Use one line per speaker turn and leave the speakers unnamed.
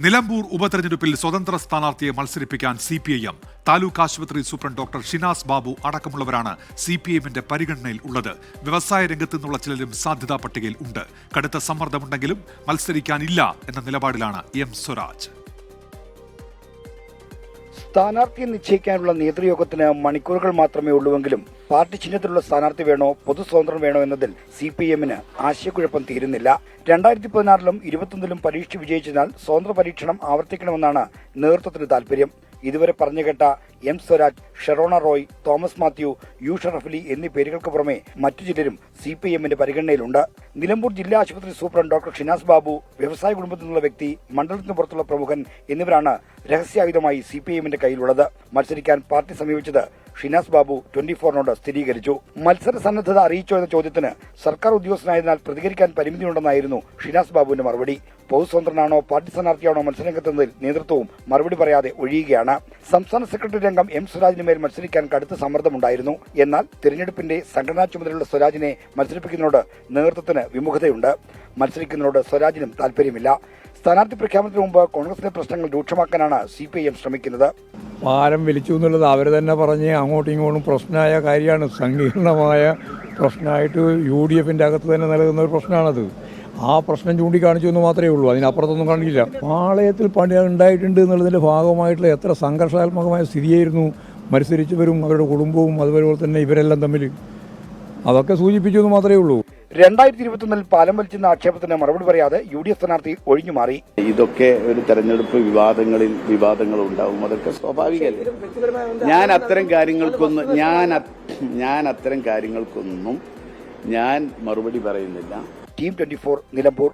നിലമ്പൂർ ഉപതെരഞ്ഞെടുപ്പിൽ സ്വതന്ത്ര സ്ഥാനാർത്ഥിയെ മത്സരിപ്പിക്കാൻ CPIM താലൂക്ക് ആശുപത്രി സൂപ്രണ്ട് ഡോക്ടർ ഷിനാസ് ബാബു അടക്കമുള്ളവരാണ് CPIMന്റെ പരിഗണനയിൽ ഉള്ളത്. വ്യവസായ രംഗത്തു നിന്നുള്ള ചിലരും സാധ്യതാ പട്ടികയിൽ ഉണ്ട്. കടുത്ത സമ്മർദ്ദമുണ്ടെങ്കിലും മത്സരിക്കാനില്ല എന്ന നിലപാടിലാണ് M. സ്വരാജ്.
സ്ഥാനാർത്ഥിയെ നിശ്ചയിക്കാനുള്ള നേതൃയോഗത്തിന് മണിക്കൂറുകൾ മാത്രമേ ഉള്ളൂവെങ്കിലും പാർട്ടി ചിഹ്നത്തിലുള്ള സ്ഥാനാർത്ഥി വേണോ പൊതു സ്വതന്ത്രം വേണോ എന്നതിൽ CPIMന് ആശയക്കുഴപ്പം തീരുന്നില്ല. 2016-ലും 2021-ലും പരീക്ഷ വിജയിച്ചതിനാൽ സ്വതന്ത്ര പരീക്ഷണം ആവർത്തിക്കണമെന്നാണ് നേതൃത്വത്തിന് താൽപര്യം. ഇതുവരെ പറഞ്ഞുകേട്ട M. Swaraj, Sherona Roy, Thomas Mathew, U. Sharafali എന്നീ പേരുകൾക്ക് പുറമെ മറ്റു ചിലരും CPIMന്റെ പരിഗണനയിലുണ്ട്. നിലമ്പൂർ ജില്ലാ ആശുപത്രി സൂപ്രണ്ട് ഡോക്ടർ ഷിനാസ് ബാബു, വ്യവസായ കുടുംബത്തിൽ നിന്നുള്ള വ്യക്തി, മണ്ഡലത്തിന് പുറത്തുള്ള പ്രമുഖൻ എന്നിവരാണ് രഹസ്യായുധമായി CPIMന്റെ കയ്യിലുള്ളത്. മത്സരിക്കാൻ പാർട്ടി സമീപിച്ചത് ഷിനാസ് ബാബു 24നോട് സ്ഥിരീകരിച്ചു. മത്സര സന്നദ്ധത അറിയിച്ചോ എന്ന ചോദ്യത്തിന് സർക്കാർ ഉദ്യോഗസ്ഥനായതിനാൽ പ്രതികരിക്കാൻ പരിമിതിയുണ്ടെന്നായിരുന്നു ഷിനാസ് ബാബുവിന്റെ മറുപടി. പൊതുസ്വതന്ത്രനാണോ പാർട്ടി സ്ഥാനാർത്ഥിയാണോ മത്സരരംഗത്തെന്നതിൽ നേതൃത്വവും മറുപടി പറയാതെ ഒഴിയുകയാണ്. സംസ്ഥാന സെക്രട്ടറി രംഗം M. സ്വരാജിന് മേൽ മത്സരിക്കാൻ കടുത്ത സമ്മർദ്ദമുണ്ടായിരുന്നു. എന്നാൽ തിരഞ്ഞെടുപ്പിന്റെ സംഘടനാ ചുമതലയുള്ള സ്വരാജിനെ മത്സരിപ്പിക്കുന്നതിനോട് നേതൃത്വത്തിന് വിമുഖതയുണ്ട്. മത്സരിക്കുന്നതിനോട് സ്വരാജിനും താൽപര്യമില്ല. സ്ഥാനാർത്ഥി പ്രഖ്യാപനത്തിന് മുമ്പ് കോൺഗ്രസിലെ പ്രശ്നങ്ങൾ രൂക്ഷമാക്കാനാണ് CPIM ശ്രമിക്കുന്നത്.
പാലം വലിച്ചു എന്നുള്ളത് അവർ തന്നെ പറഞ്ഞ് അങ്ങോട്ടും ഇങ്ങോട്ടും പ്രശ്നമായ കാര്യമാണ്. സങ്കീർണമായ പ്രശ്നമായിട്ട് UDFന്റെ അകത്ത് തന്നെ നിലനിൽക്കുന്ന ഒരു പ്രശ്നമാണത്. ആ പ്രശ്നം ചൂണ്ടിക്കാണിച്ചു എന്ന് മാത്രമേ ഉള്ളൂ, അതിനപ്പുറത്തൊന്നും കാണിക്കില്ല. പാളയത്തിൽ പണി ഉണ്ടായിട്ടുണ്ട് എന്നുള്ളതിൻ്റെ ഭാഗമായിട്ടുള്ള എത്ര സംഘർഷാത്മകമായ സ്ഥിതിയായിരുന്നു മത്സരിച്ചവരും അവരുടെ കുടുംബവും അതുപോലെ തന്നെ ഇവരെല്ലാം തമ്മിൽ. അതൊക്കെ സൂചിപ്പിച്ചു എന്ന് മാത്രമേ ഉള്ളൂ.
2021-ൽ പാലം വലിച്ചെന്ന ആക്ഷേപത്തിന് മറുപടി പറയാതെ UDF സ്ഥാനാർത്ഥി ഒഴിഞ്ഞുമാറി.
ഇതൊക്കെ ഒരു തെരഞ്ഞെടുപ്പ് വിവാദങ്ങൾ ഉണ്ടാവും, അതൊക്കെ സ്വാഭാവികമല്ലേ. ഞാൻ അത്തരം കാര്യങ്ങൾക്കൊന്നും ഞാൻ മറുപടി പറയുന്നില്ല.
Team 24 നിലമ്പൂർ.